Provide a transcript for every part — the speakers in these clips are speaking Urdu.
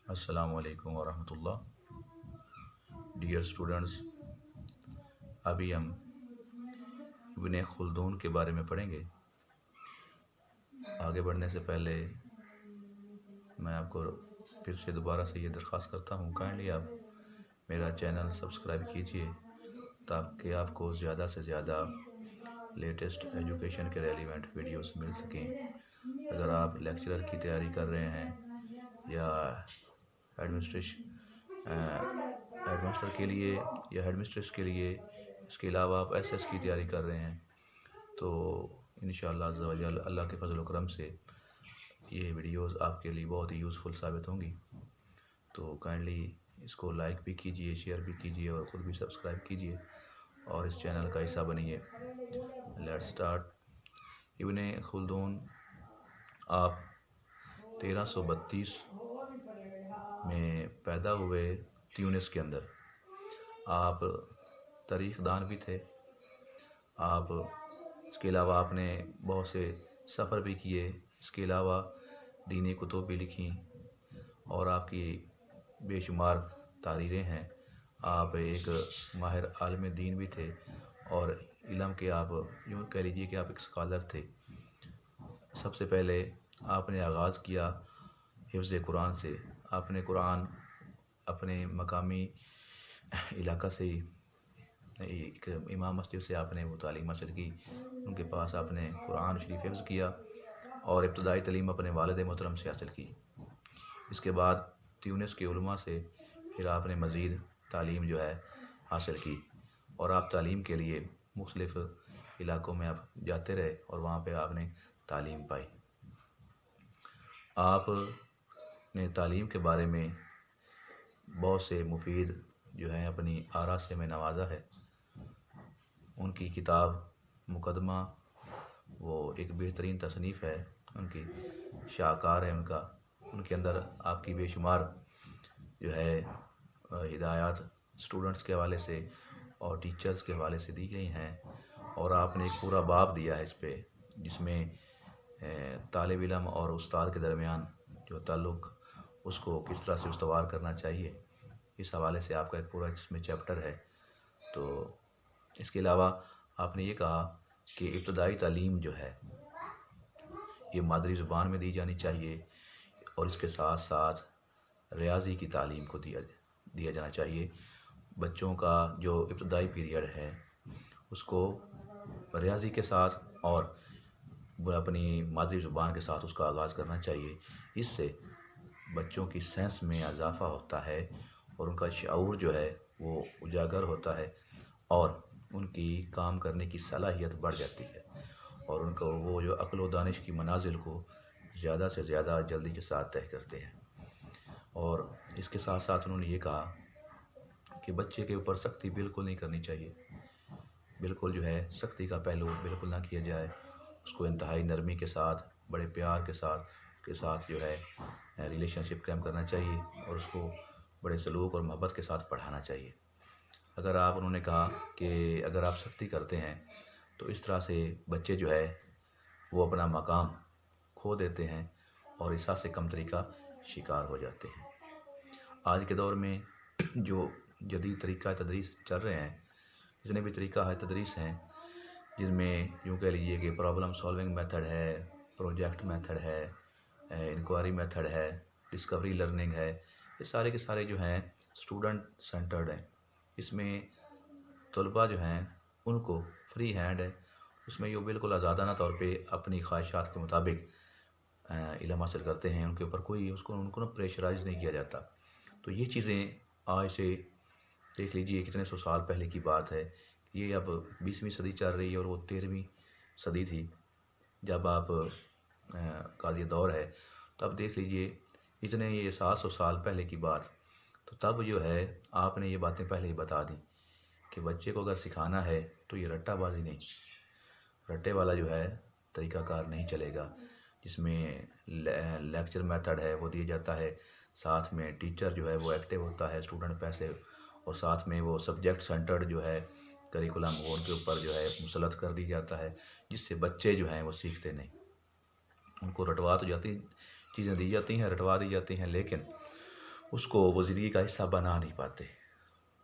السلام علیکم ورحمۃ اللہ۔ ڈیئر اسٹوڈنٹس، ابھی ہم ابن خلدون کے بارے میں پڑھیں گے۔ آگے بڑھنے سے پہلے میں آپ کو پھر سے دوبارہ سے یہ درخواست کرتا ہوں، کائنڈلی آپ میرا چینل سبسکرائب کیجئے تاکہ آپ کو زیادہ سے زیادہ لیٹسٹ ایجوکیشن کے ریلیونٹ ویڈیوز مل سکیں۔ اگر آپ لیکچرر کی تیاری کر رہے ہیں یا ہیڈ ماسٹر کے لیے یا ہیڈ مسٹریس کے لیے، اس کے علاوہ آپ ایس ایس کی تیاری کر رہے ہیں، تو انشاءاللہ عز و جل اللہ کے فضل و کرم سے یہ ویڈیوز آپ کے لیے بہت ہی یوزفل ثابت ہوں گی۔ تو کائنڈلی اس کو لائک بھی کیجئے، شیئر بھی کیجئے اور خود بھی سبسکرائب کیجئے اور اس چینل کا حصہ بنیے۔ Late start. ابن خلدون آپ 1332 میں پیدا ہوئے تیونس کے اندر۔ آپ تاریخ دان بھی تھے۔ آپ اس کے علاوہ آپ نے بہت سے سفر بھی کیے، اس کے علاوہ دینی کتب بھی لکھیں اور آپ کی بے شمار تحریریں ہیں۔ آپ ایک ماہر عالم دین بھی تھے اور علم کے آپ یوں کہہ لیجیے کہ آپ ایک اسکالر تھے۔ سب سے پہلے آپ نے آغاز کیا حفظ قرآن سے۔ آپ نے قرآن اپنے مقامی علاقہ سے ہی ایک امام مسجد سے آپ نے وہ تعلیم حاصل کی، ان کے پاس آپ نے قرآن شریف حفظ کیا اور ابتدائی تعلیم اپنے والد محترم سے حاصل کی۔ اس کے بعد تیونس کے علماء سے پھر آپ نے مزید تعلیم جو ہے حاصل کی اور آپ تعلیم کے لیے مختلف علاقوں میں آپ جاتے رہے اور وہاں پہ آپ نے تعلیم پائی۔ آپ نے تعلیم کے بارے میں بہت سے مفید جو ہیں اپنی آراء سے میں نوازا ہے۔ ان کی کتاب مقدمہ وہ ایک بہترین تصنیف ہے، ان کی شاہکار ہے ان کے اندر آپ کی بے شمار جو ہے ہدایات اسٹوڈنٹس کے حوالے سے اور ٹیچرز کے حوالے سے دی گئی ہیں، اور آپ نے ایک پورا باب دیا ہے اس پہ، جس میں طالب علم اور استاد کے درمیان جو تعلق اس کو کس طرح سے استوار کرنا چاہیے، اس حوالے سے آپ کا ایک پورا اس میں چیپٹر ہے۔ تو اس کے علاوہ آپ نے یہ کہا کہ ابتدائی تعلیم جو ہے یہ مادری زبان میں دی جانی چاہیے اور اس کے ساتھ ساتھ ریاضی کی تعلیم کو دیا جانا چاہیے۔ بچوں کا جو ابتدائی پیریڈ ہے اس کو ریاضی کے ساتھ اور اپنی مادری زبان کے ساتھ اس کا آغاز کرنا چاہیے۔ اس سے بچوں کی سینس میں اضافہ ہوتا ہے اور ان کا شعور جو ہے وہ اجاگر ہوتا ہے اور ان کی کام کرنے کی صلاحیت بڑھ جاتی ہے اور ان کو وہ جو عقل و دانش کی منازل کو زیادہ سے زیادہ جلدی کے ساتھ طے کرتے ہیں۔ اور اس کے ساتھ ساتھ انہوں نے یہ کہا کہ بچے کے اوپر سختی بالکل نہیں کرنی چاہیے، بالکل جو ہے سختی کا پہلو بالکل نہ کیا جائے، اس کو انتہائی نرمی کے ساتھ، بڑے پیار کے ساتھ جو ہے ریلیشن شپ قائم کرنا چاہیے اور اس کو بڑے سلوک اور محبت کے ساتھ پڑھانا چاہیے۔ انہوں نے کہا کہ اگر آپ سختی کرتے ہیں تو اس طرح سے بچے جو ہے وہ اپنا مقام کھو دیتے ہیں اور احساس کمتری کا شکار ہو جاتے ہیں۔ آج کے دور میں جو جدید طریقہ تدریس چل رہے ہیں، جتنے بھی طریقہ تدریس ہیں، جن میں یوں کہہ لیجیے کہ پرابلم سالونگ میتھڈ ہے، پروجیکٹ میتھڈ ہے، انکوائری میتھڈ ہے، ڈسکوری لرننگ ہے، یہ سارے کے سارے جو ہیں اسٹوڈنٹ سینٹرڈ ہیں۔ اس میں طلباء جو ہیں ان کو فری ہینڈ ہے، اس میں یہ بالکل آزادانہ طور پہ اپنی خواہشات کے مطابق علم حاصل کرتے ہیں، ان کے اوپر کوئی ان کو پریشرائز نہیں کیا جاتا۔ تو یہ چیزیں آج سے دیکھ لیجئے کتنے سو سال پہلے کی بات ہے، یہ اب 20ویں صدی چل رہی ہے اور وہ 13ویں صدی تھی جب آپ کا یہ دور ہے۔ تو اب دیکھ لیجئے اتنے یہ 700 سال پہلے کی بات، تو تب جو ہے آپ نے یہ باتیں پہلے ہی بتا دیں کہ بچے کو اگر سکھانا ہے تو یہ رٹا بازی نہیں، رٹے والا جو ہے طریقہ کار نہیں چلے گا، جس میں لیکچر میتھڈ ہے وہ دیا جاتا ہے، ساتھ میں ٹیچر جو ہے وہ ایکٹیو ہوتا ہے، اسٹوڈنٹ پیسے، اور ساتھ میں وہ سبجیکٹ سینٹرڈ جو ہے کریکولم وہ ان کے اوپر جو ہے مسلط کر دی جاتا ہے، جس سے بچے جو ہیں وہ سیکھتے نہیں۔ ان کو رٹوا تو جاتی چیزیں دی جاتی ہیں، رٹوا دی جاتی ہیں، لیکن اس کو وہ زندگی کا حصہ بنا نہیں پاتے۔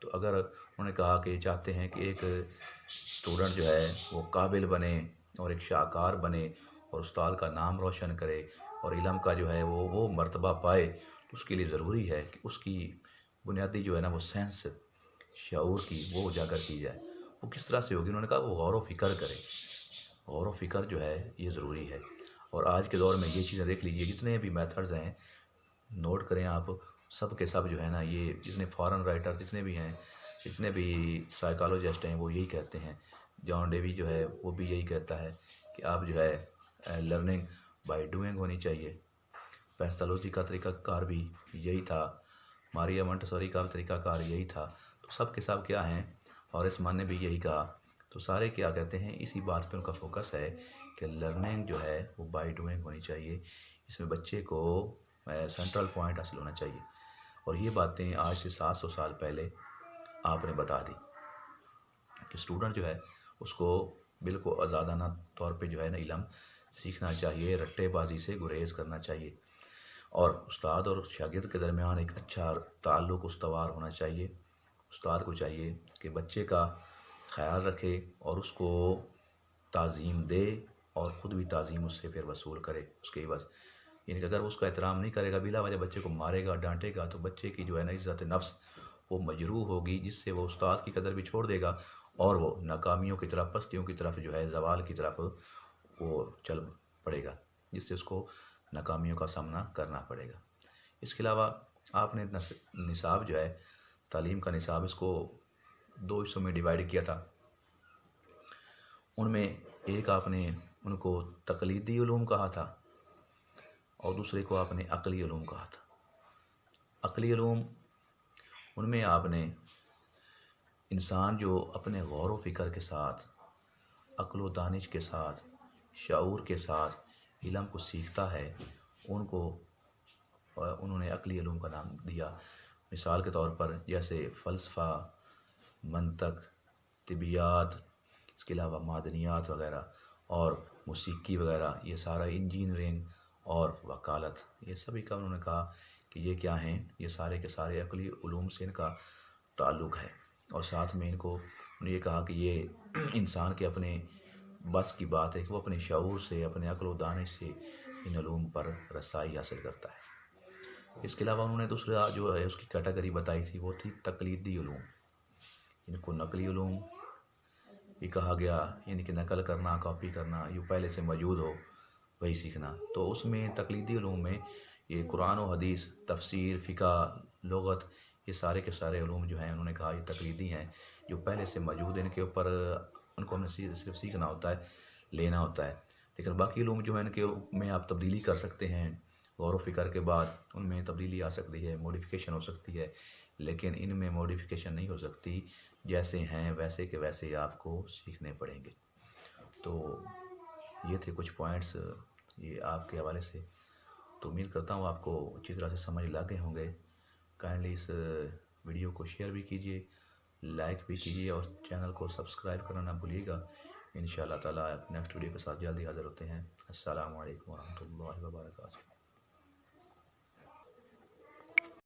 تو اگر انہوں نے کہا کہ چاہتے ہیں کہ ایک اسٹوڈنٹ جو ہے وہ قابل بنے اور ایک شاہکار بنے اور استاد کا نام روشن کرے اور علم کا جو ہے وہ مرتبہ پائے، تو اس کے لیے ضروری ہے کہ اس کی بنیادی جو ہے نا وہ سینس شعور کی وہ اجاگر کی جائے۔ وہ کس طرح سے ہوگی؟ انہوں نے کہا وہ غور و فکر کرے۔ غور و فکر جو ہے یہ ضروری ہے، اور آج کے دور میں یہ چیزیں دیکھ لیجئے، جتنے بھی میتھڈز ہیں نوٹ کریں آپ، سب کے سب جو ہے نا یہ جتنے فارن رائٹر جتنے بھی ہیں، جتنے بھی سائیکالوجسٹ ہیں، وہ یہی کہتے ہیں۔ جان ڈیوی جو ہے وہ بھی یہی کہتا ہے کہ آپ جو ہے لرننگ بائی ڈوئنگ ہونی چاہیے۔ پیسٹالوجی کا طریقہ کار بھی یہی تھا، ماریا مونٹیسوری کا طریقہ کار یہی تھا۔ تو سب کے سب کیا ہیں، اور اس مان نے بھی یہی کہا، تو سارے کیا کہتے ہیں، اسی بات پہ ان کا فوکس ہے کہ لرننگ جو ہے وہ بائی ڈوئنگ ہونی چاہیے۔ اس میں بچے کو سینٹرل پوائنٹ حاصل ہونا چاہیے، اور یہ باتیں آج سے 700 سال پہلے آپ نے بتا دی کہ اسٹوڈنٹ جو ہے اس کو بالکل آزادانہ طور پہ جو ہے نا علم سیکھنا چاہیے، رٹے بازی سے گریز کرنا چاہیے، اور استاد اور شاگرد کے درمیان ایک اچھا تعلق استوار ہونا چاہیے۔ استاد کو چاہیے کہ بچے کا خیال رکھے اور اس کو تعظیم دے، اور خود بھی تعظیم اس سے پھر وصول کرے اس کے عوض۔ یعنی کہ اگر اس کا احترام نہیں کرے گا، بلا وجہ بچے کو مارے گا، ڈانٹے گا، تو بچے کی جو ہے نا عزت نفس وہ مجروح ہوگی، جس سے وہ استاد کی قدر بھی چھوڑ دے گا، اور وہ ناکامیوں کی طرف، پستیوں کی طرف جو ہے، زوال کی طرف وہ چل پڑے گا، جس سے اس کو ناکامیوں کا سامنا کرنا پڑے گا۔ اس کے علاوہ آپ نے نصاب جو ہے، تعلیم کا نصاب، اس کو 2 حصوں میں ڈیوائڈ کیا تھا۔ ان میں ایک آپ نے ان کو تقلیدی علوم کہا تھا، اور دوسرے کو آپ نے عقلی علوم کہا تھا۔ عقلی علوم، ان میں آپ نے انسان جو اپنے غور و فکر کے ساتھ، عقل و دانش کے ساتھ، شعور کے ساتھ علم کو سیکھتا ہے، ان کو انہوں نے عقلی علوم کا نام دیا۔ مثال کے طور پر جیسے فلسفہ، منطق، طبیعیات، اس کے علاوہ معدنیات وغیرہ، اور موسیقی وغیرہ، یہ سارا انجینئرنگ اور وکالت، یہ سبھی کا انہوں نے کہا کہ یہ کیا ہیں، یہ سارے کے سارے عقلی علوم سے ان کا تعلق ہے، اور ساتھ میں ان کو انہوں نے یہ کہا کہ یہ انسان کے اپنے بس کی بات ہے کہ وہ اپنے شعور سے، اپنے عقل و دانش سے ان علوم پر رسائی حاصل کرتا ہے۔ اس کے علاوہ انہوں نے دوسرا جو ہے اس کی کیٹیگری بتائی تھی، وہ تھی تقلیدی علوم۔ ان کو نقلی علوم بھی کہا گیا، یعنی کہ نقل کرنا، کاپی کرنا، یہ پہلے سے موجود ہو وہی سیکھنا۔ تو اس میں تقلیدی علوم میں یہ قرآن و حدیث، تفسیر، فقہ، لغت، یہ سارے کے سارے علوم جو ہیں انہوں نے کہا یہ تقلیدی ہیں، جو پہلے سے موجود ہیں، ان کے اوپر ان کو ہم نے صرف سیکھنا ہوتا ہے، لینا ہوتا ہے۔ لیکن باقی علوم جو ہیں ان کے میں آپ تبدیلی کر سکتے ہیں، غور و فکر کے بعد ان میں تبدیلی آ سکتی ہے، موڈیفیکیشن ہو سکتی ہے، لیکن ان میں موڈیفیکیشن نہیں ہو سکتی، جیسے ہیں ویسے کے ویسے آپ کو سیکھنے پڑیں گے۔ تو یہ تھے کچھ پوائنٹس یہ آپ کے حوالے سے، تو امید کرتا ہوں آپ کو اچھی طرح سے سمجھ لگ گئے ہوں گے۔ کائنڈلی اس ویڈیو کو شیئر بھی کیجیے، لائک بھی کیجیے، اور چینل کو سبسکرائب کرنا نہ بھولیے گا۔ انشاءاللہ تعالیٰ نیکسٹ ویڈیو کے ساتھ جلدی حاضر ہوتے ہیں۔ السلام علیکم ورحمۃ اللہ وبرکاتہ۔